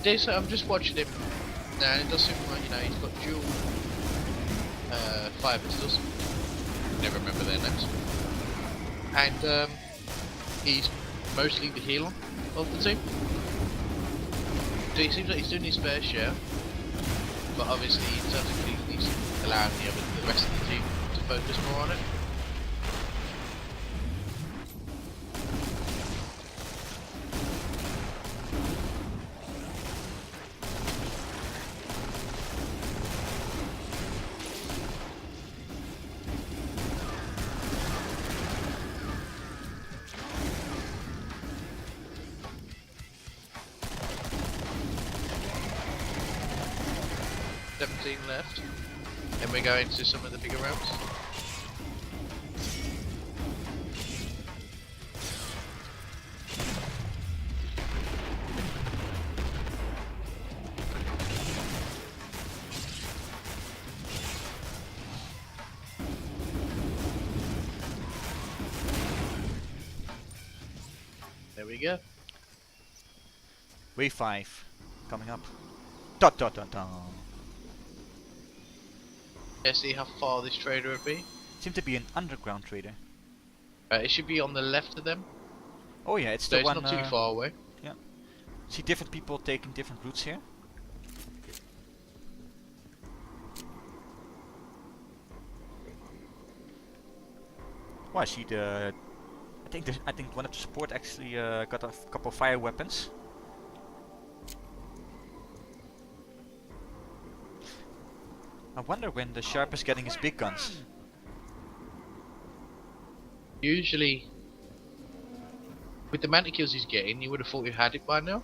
I'm just watching him now, and it does seem like, you know, he's got dual fire pistols. Never remember their names. And he's mostly the healer of the team. So he seems like he's doing his fair share, but obviously in terms of clean, he's allowing the rest of the team to focus more on it. Left, and we're going to some of the bigger rounds. There we go. Wave 5 coming up. Dot dot dot dot. See how far this trader would be? Seems to be an underground trader. It should be on the left of them. Oh yeah, it's So the it's one. not too far away. Yeah. See different people taking different routes here. Oh, I see the. I think one of the support actually got a couple of fire weapons. I wonder when the Sharp is getting his big guns. Usually, with the amount of kills he's getting, you would have thought he had it by now.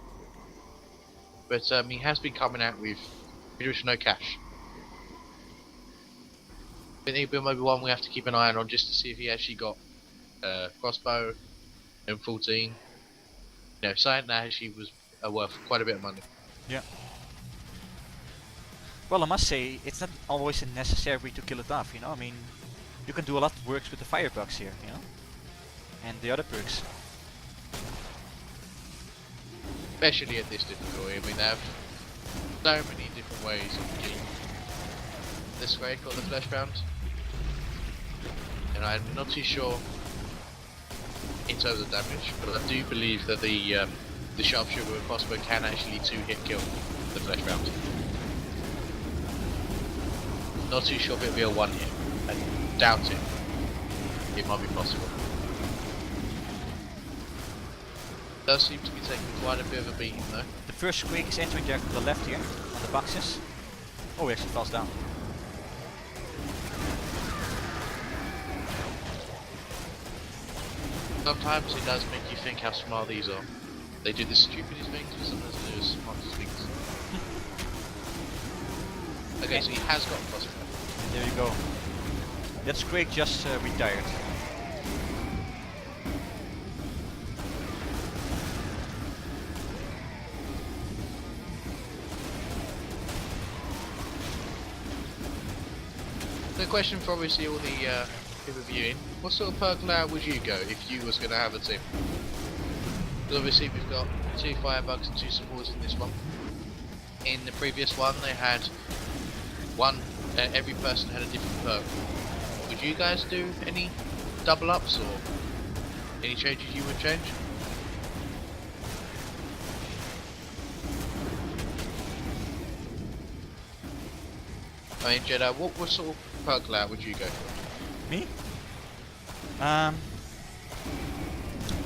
But he has been coming out with pretty much no cash. I think it'll be maybe one we have to keep an eye on just to see if he actually got crossbow and 14. You know, saying that actually was worth quite a bit of money. Yeah. Well, I must say, it's not always necessary to kill it off, you know? I mean, you can do a lot of works with the firebugs here, you know? And the other perks. Especially at this difficulty, I mean, they have so many different ways of killing the Scrake or the Fleshbound. And I'm not too sure in terms of damage, but I do believe that the Sharpshooter with crossbow can actually 2-hit kill the Fleshbound. Not too sure if it'll be a 1-hit. I doubt it. It might be possible. Does seem to be taking quite a bit of a beating though. The first Squeak is entering there to the left here, on the boxes. Oh, he actually falls down. Sometimes it does make you think how smart these are. They do the stupidest things, but sometimes they do the smartest things. Okay, so he has got crossbow. There you go. That Scrake just retired. The question for obviously all the people viewing, what sort of perk layout would you go if you was going to have a team? Because obviously we've got 2 firebugs and 2 supports in this one. In the previous one they had one, every person had a different perk. Would you guys do any double ups or any changes you would change? I mean, Jedi, what sort of perk layout would you go for? Me? Well,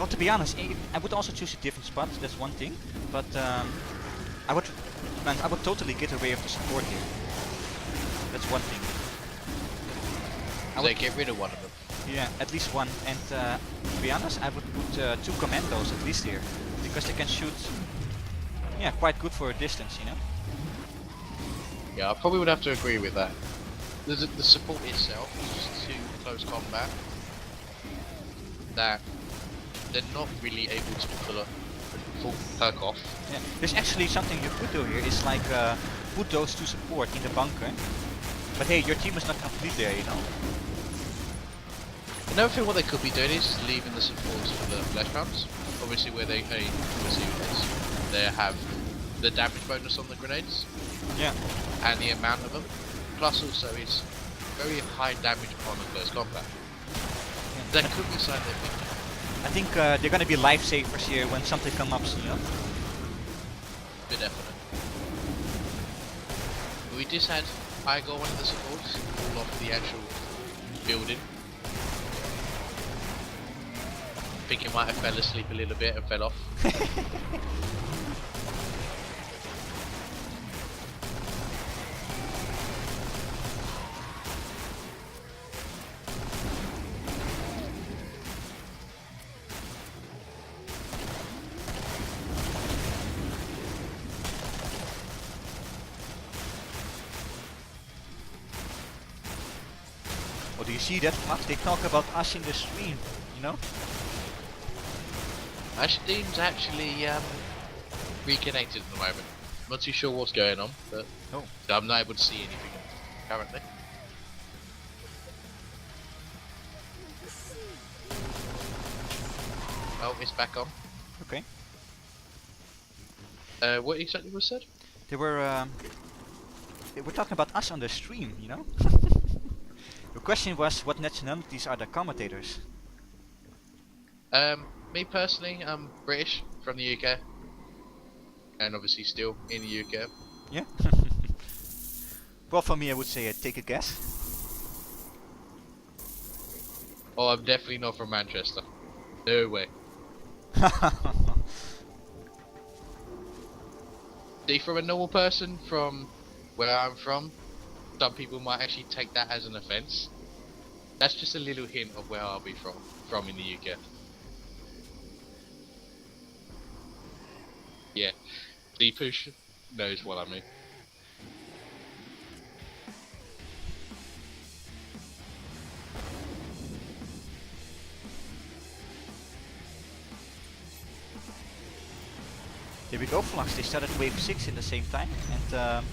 to be honest, I would also choose a different spot. That's one thing. But I would totally get away with the support here. That's one thing. I would get rid of one of them. Yeah, at least one. And to be honest, I would put 2 commandos at least here, because they can shoot, yeah, quite good for a distance, you know. Yeah, I probably would have to agree with that. The support itself is just too close combat that they're not really able to pull a full perk off. Yeah, there's actually something you could do here. Is like put those 2 support in the bunker. But hey, your team is not complete there, you know. Another thing what they could be doing is leaving the supports for the flesh rounds. Obviously where they obviously they have the damage bonus on the grenades Yeah. and the amount of them. Plus also it's very high damage upon a close combat. That could be something they're thinking. I think they're gonna be lifesavers here when something comes up, you know? Be definite. We just had I got one of the supports fall off the actual building. I think he might have fell asleep a little bit and fell off. Or do you see that, Max? They talk about us in the stream, you know? My Steam's actually reconnected at the moment. Not too sure what's going on, but Oh. so I'm not able to see anything currently. Oh, it's back on. Okay. What exactly was said? They were talking about us on the stream, you know? The question was, what nationalities are the commentators? Me personally, I'm British from the UK, and obviously still in the UK. Yeah? Well, for me, I would say take a guess. Oh, I'm definitely not from Manchester. No way. See, from a normal person from where I'm from, some people might actually take that as an offence. That's just a little hint of where I'll be from in the UK. Yeah, Deepush knows what I mean. There we go, Flux. They started wave 6 in the same time, and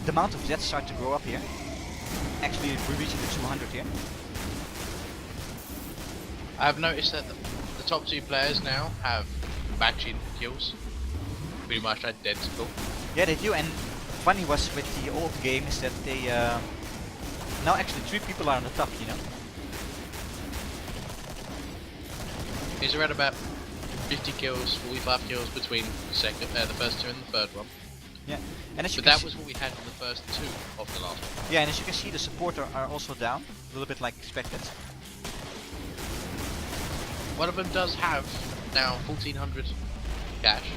the amount of deaths start to grow up here. Actually, we're reaching the 200 here. I've noticed that the top two players now have matching kills, pretty much identical. Yeah, they do, and funny was with the old game is that they now actually 3 people are on the top, you know. It's around about 50 kills, 45 kills between the first two and the third one. Yeah, and as you But can that was what we had in the first two of the last one. yeah, and as you can see, the supporter are also down a little bit like expected. One of them does have now 1400 cash.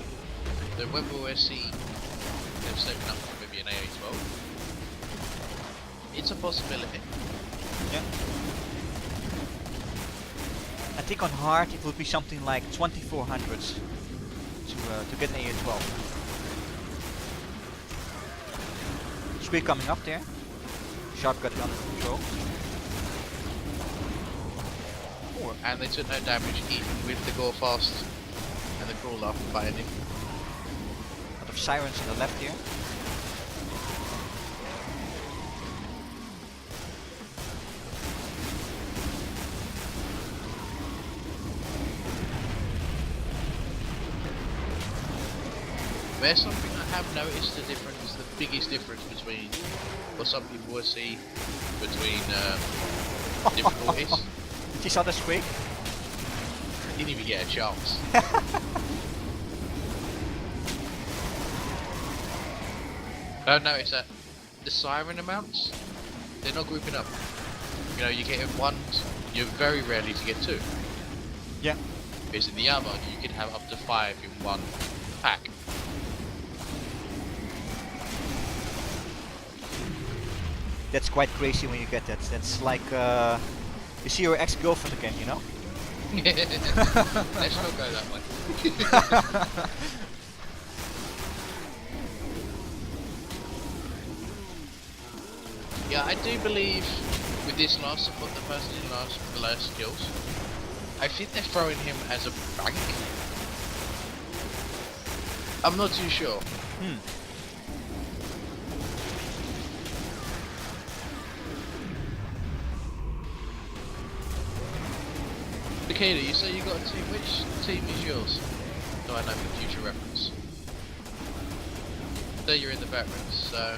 So when we'll see them stepping up to maybe an AA12, it's a possibility. Yeah. I think on hard it would be something like 2400s to get an AA12. Squid coming up there. Sharp got it under control. And they took no damage even with the Gore Fast and the Crawler fighting him. A lot of sirens on the left here. There's something I have noticed the difference, the biggest difference between what some people will see between difficulties. Did you saw the squig? Didn't even get a chance. I've noticed that the siren amounts, they're not grouping up. You know, you get in ones, you're very rarely to get two. Yeah. Because in the other, you can have up to 5 in one pack. That's quite crazy when you get that. That's like you see your ex-girlfriend again, you know? Let's not go that way. Yeah, I do believe with this last support, the person in the last kills, I think they're throwing him as a bank. I'm not too sure. Takeda, you say you got a team. Which team is yours? So I know for future reference. So you're in the veterans, so...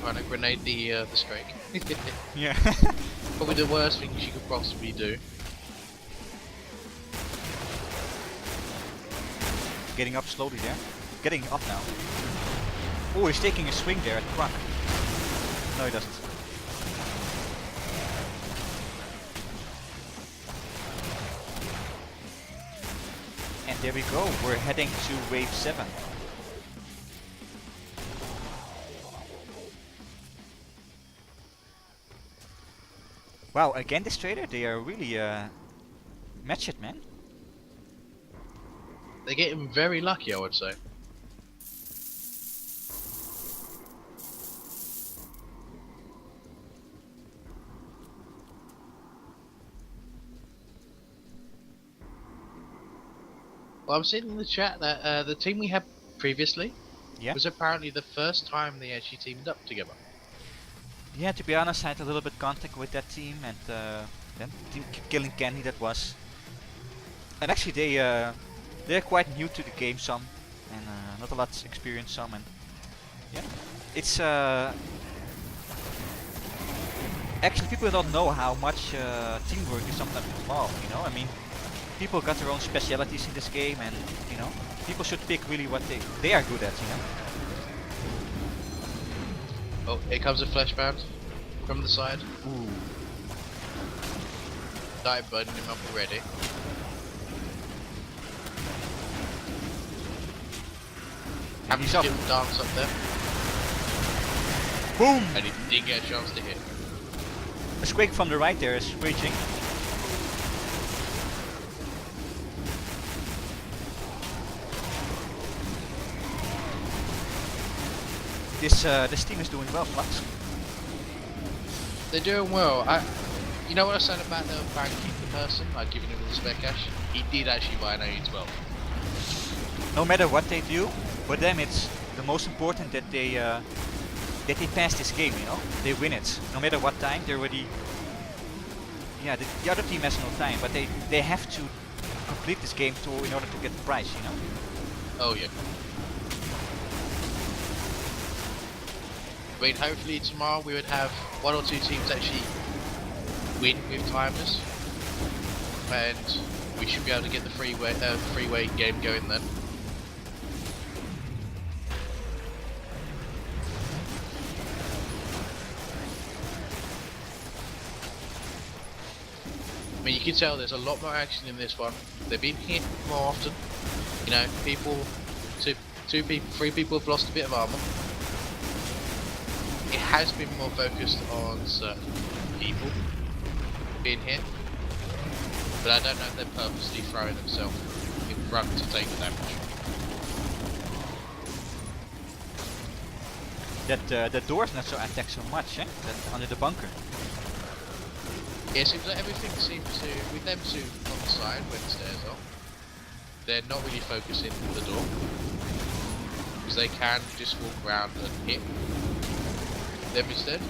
Trying to grenade the strike. Yeah. Probably the worst thing you could possibly do. Getting up slowly there. Getting up now. Oh, he's taking a swing there at Quack. No, he doesn't. And there we go. We're heading to wave 7. Wow, again this trader, they are really match it, man. They're getting very lucky, I would say. Well, I'm seeing in the chat that the team we had previously was apparently the first time they actually teamed up together. Yeah, to be honest, I had a little bit contact with that team, and then Team Killing Candy that was. And actually, they're quite new to the game, some, and not a lot experience, some, and yeah, it's actually people don't know how much teamwork is sometimes involved. You know, I mean, people got their own specialities in this game, and you know, people should pick really what they are good at. You know. Oh, here comes a flashbound from the side. Ooh. Started burning him up already. And he's up. Dance up there. Boom! And he didn't get a chance to hit. A squig from the right there is reaching. This team is doing well, Flux. They're doing well. You know what I said about the banking the person, like giving him the spare cash? He did actually buy an AE12. No matter what they do, for them it's the most important that they pass this game. You know, they win it. No matter what time, they're already. Yeah, the other team has no time, but they have to complete this game in order to get the prize. You know. Oh yeah. I mean, hopefully tomorrow we would have one or two teams actually win with timers, and we should be able to get the freeway game going then. I mean, you can tell there's a lot more action in this one. They've been hit more often. You know, three people have lost a bit of armor. It has been more focused on certain people being hit, but I don't know if they're purposely throwing themselves in front to take the damage. That door's not so attacked so much, eh? That under the bunker. Yeah, it seems like everything seems to, with them two on the side where the stairs are, they're not really focusing on the door, because they can just walk around and hit them instead.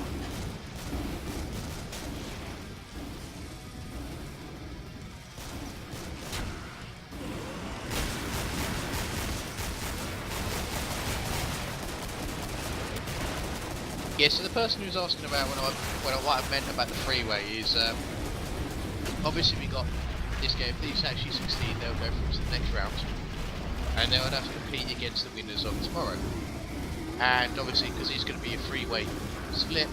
Yeah, so the person who's asking about what I meant about the freeway is obviously we got this game. If these actually succeed, they'll go through to the next round, and they'll have to compete against the winners of tomorrow. And obviously, because it's going to be a freeway split,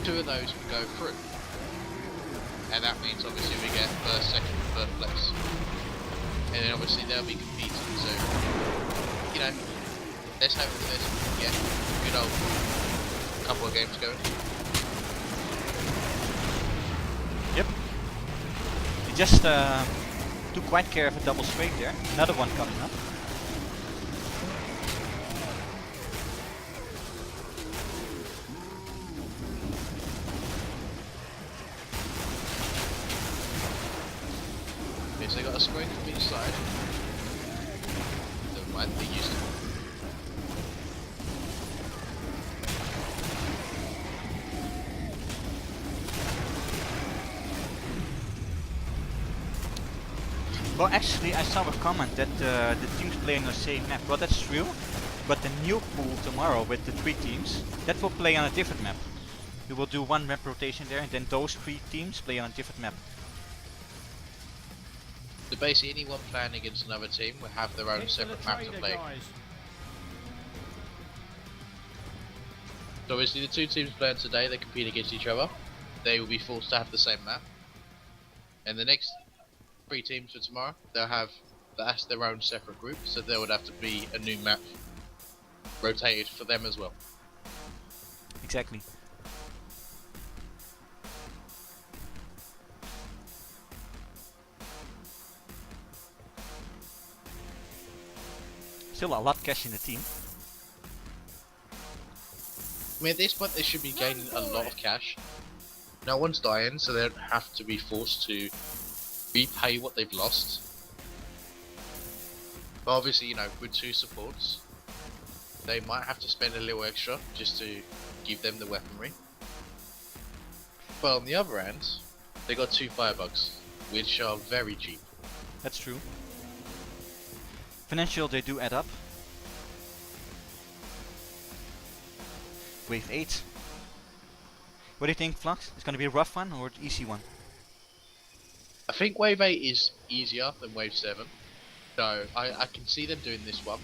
two of those will go through, and that means obviously we get first, second, and third place, and then obviously they'll be competing. So you know, let's hope that we can get a good old couple of games going. Yep. You just took quite care of a double straight there. Another one coming up. Okay, so they got a square from each side. Never mind, they used it. Well, actually, I saw a comment that the teams play on the same map. Well, that's true. But the new pool tomorrow with the 3 teams, that will play on a different map. We will do 1 map rotation there, and then those 3 teams play on a different map. So basically, anyone playing against another team will have their own separate map to play. So obviously, the 2 teams playing today, they compete against each other. They will be forced to have the same map. And the next 3 teams for tomorrow, that's their own separate group, so there would have to be a new map rotated for them as well. Exactly. Still a lot of cash in the team. I mean, at this point, they should be gaining a lot of cash. No one's dying, so they don't have to be forced to repay what they've lost. But obviously, you know, with 2 supports, they might have to spend a little extra just to give them the weaponry. But on the other hand, they got 2 firebugs, which are very cheap. That's true. Financial, they do add up. Wave 8. What do you think, Flux? It's gonna be a rough one or an easy one? I think Wave 8 is easier than Wave 7. So I can see them doing this one.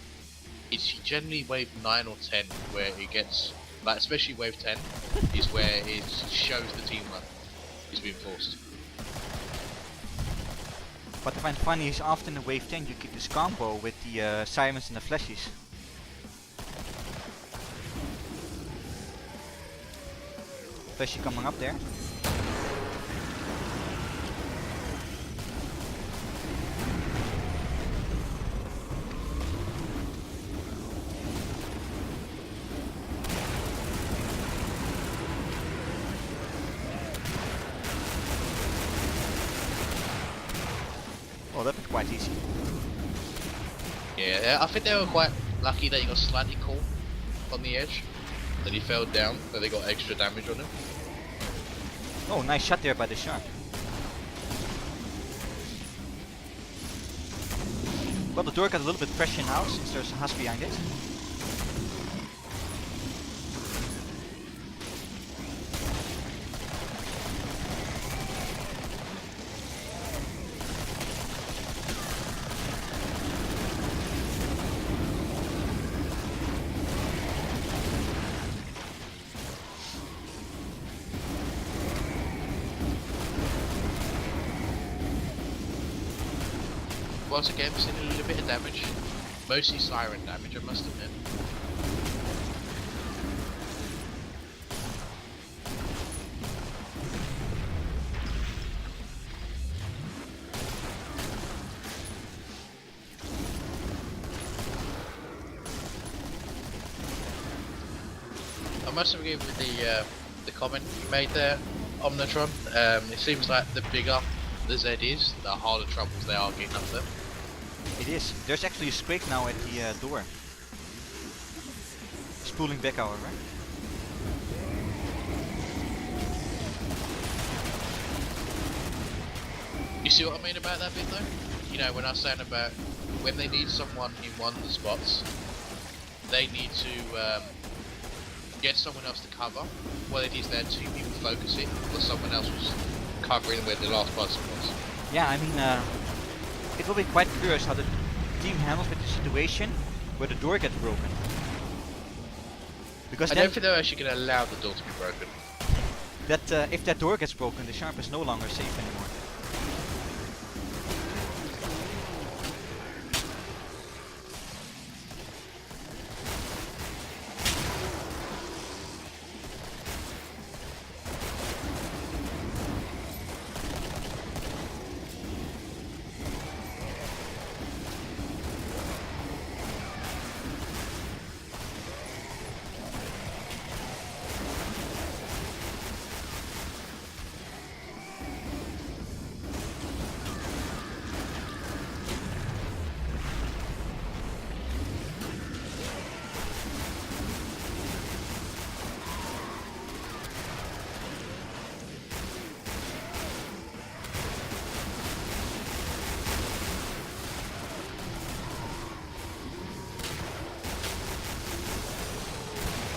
It's generally Wave 9 or 10 where it gets, like especially Wave 10, is where it shows the teamwork is being forced. What I find funny is often in Wave 10 you get this combo with the sirens and the flashes. Flashy coming up there. Oh, that was quite easy. Yeah, I think they were quite lucky that he got slightly caught on the edge. That he fell down, but they got extra damage on him. Oh, nice shot there by the shark. Well, the door got a little bit pressure now since there's a husk behind it. Once again, we've seen a little bit of damage. Mostly siren damage, I must admit. I must agree with the comment you made there, Omnitron. It seems like the bigger the Z is, the harder troubles they are getting up there. It is. There's actually a scrape now at the door. It's pulling back, however. You see what I mean about that bit though? You know, when I was saying about when they need someone in one of the spots, they need to get someone else to cover. What it is, there are 2 people focusing, but someone else was covering where the last person was. Yeah, I mean, it will be quite curious how the team handles with the situation where the door gets broken. Because I then don't think they're actually going to allow the door to be broken. that if that door gets broken, the sharp is no longer safe anymore.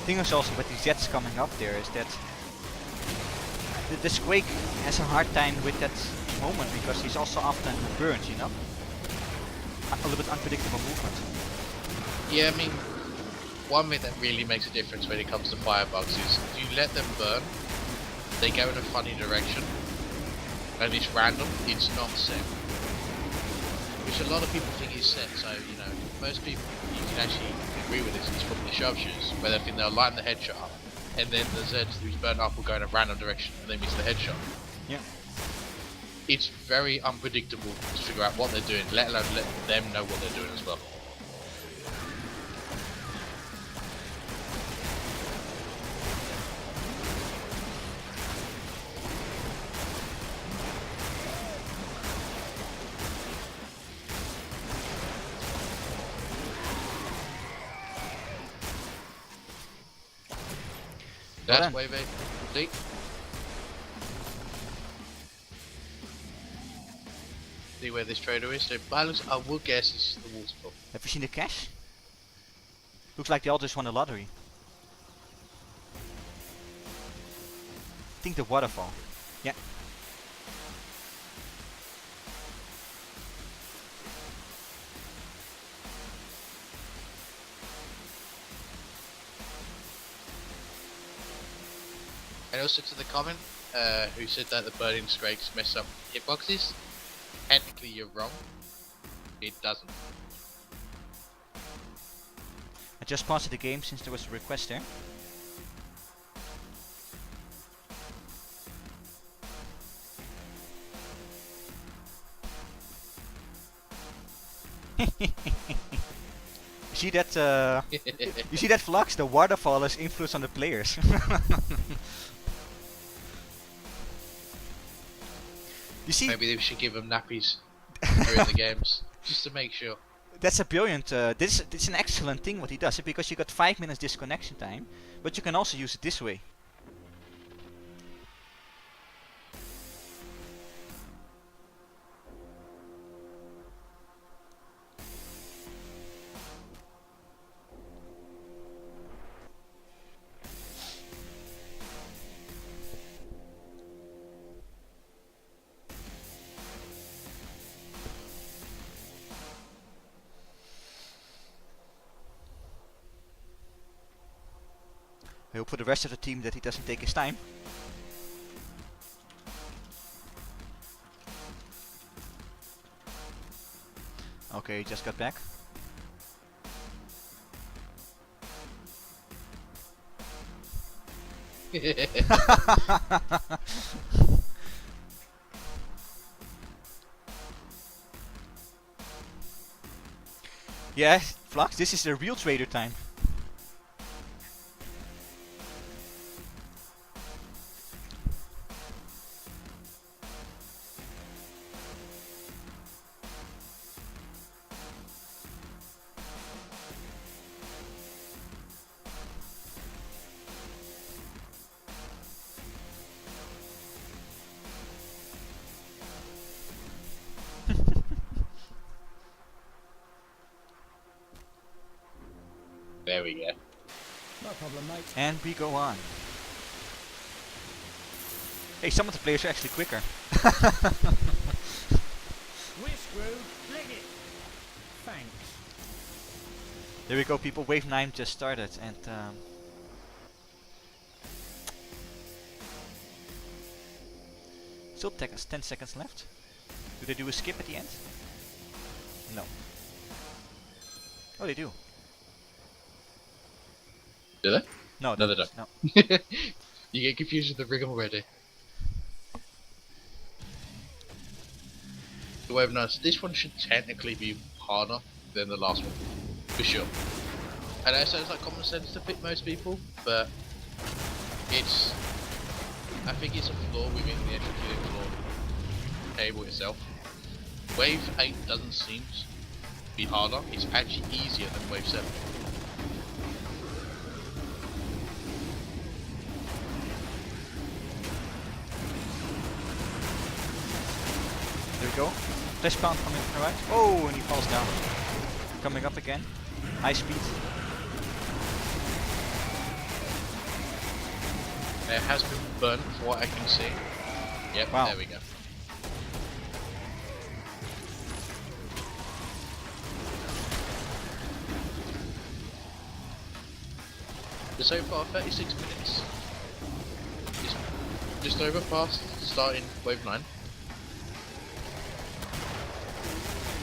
thing is also with these jets coming up there is that the Quake has a hard time with that moment because he's also often burned, you know? A little bit unpredictable movement. Yeah, I mean, one thing that really makes a difference when it comes to firebugs is if you let them burn, they go in a funny direction, and it's random, it's not set. Which a lot of people think is set, so, you know, most people, you can actually agree with this, it's from the sharpshooters, where they think they'll line the headshot up, and then the Zeds who's burnt up will go in a random direction, and they miss the headshot. Yeah. It's very unpredictable to figure out what they're doing, let alone let them know what they're doing as well. That's wave 8 complete. See where this trader is. So I will guess this is the waterfall. Have you seen the cash? Looks like they all just won the lottery. I think the waterfall. Yeah. And also to the comment, who said that the burning strakes mess up hitboxes. Technically you're wrong. It doesn't. I just paused the game since there was a request there. You see that? You see that, Flux? The waterfall has influence on the players. You see? Maybe they should give them nappies during the games, just to make sure. That's a brilliant. This is an excellent thing what he does, because you got 5 minutes disconnection time, but you can also use it this way. I hope for the rest of the team that he doesn't take his time. Okay, he just got back. Yeah, Flux, this is the real trader time. There we go. No problem, mate. And we go on. Hey, some of the players are actually quicker. We're screwed. Leg it. Thanks. There we go, people. Wave 9 just started, and still 10 seconds left. Do they do a skip at the end? No. Oh, they do. Do they? No, No, they don't. No. You get confused with the rig already. The way of nice. This one should technically be harder than the last one, for sure. I know it sounds like common sense to pick most people, but it's. I think it's a flaw within the actual killing floor table itself. Wave 8 doesn't seem to be harder. It's actually easier than Wave 7. There we go. Flash pound coming from the right. Oh, and he falls down. Coming up again. High speed. It has been burnt from what I can see. Yep, Wow. there we go. So far, 36 minutes. Just over past starting wave 9.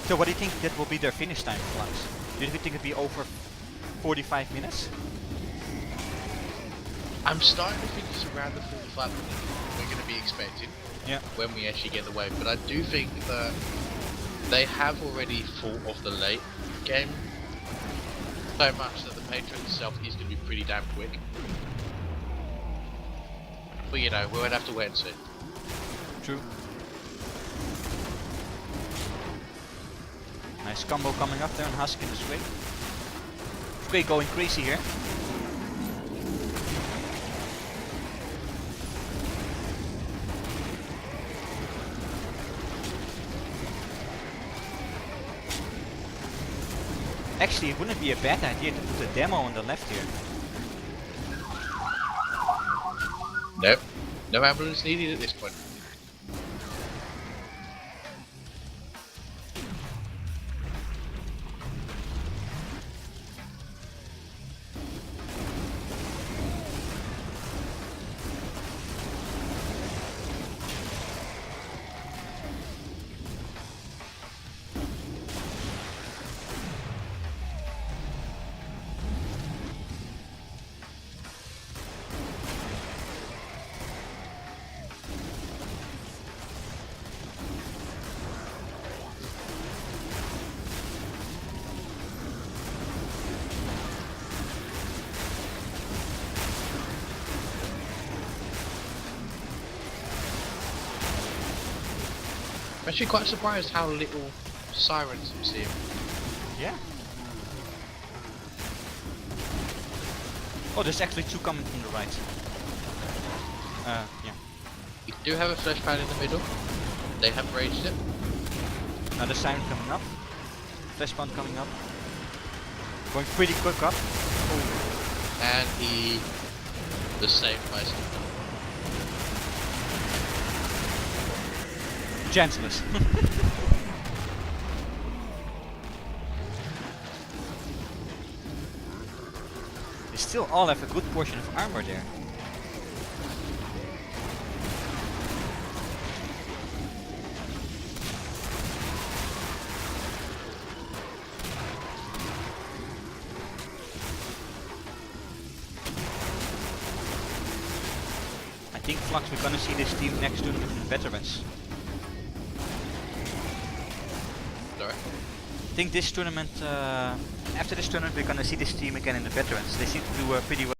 So what do you think that will be their finish time, Flux? Do you think it'll be over 45 minutes? I'm starting to think it's around the 45 minute we're going to be expecting. Yeah. When we actually get the wave, but I do think that they have already thought of the late game so much that the patron itself is going to be pretty damn quick. But you know, we'll have to wait and see. True. Nice combo coming up there on Husk in the swing. Great going crazy here. Actually, it wouldn't be a bad idea to put a demo on the left here. Nope. No ambulance needed at this point. I'm actually quite surprised how little sirens I'm seeing. Yeah. Oh, there's actually two coming from the right. Yeah. We do have a flash pad in the middle. They have raised it. Another siren coming up. Flash pond coming up. Going pretty quick up. And he was saved by some. Chanceless. They still all have a good portion of armor there. I think Flux, we're gonna see this team next to the veterans. Sorry. I think this tournament, after this tournament, we're gonna see this team again in the veterans. They seem to do pretty well.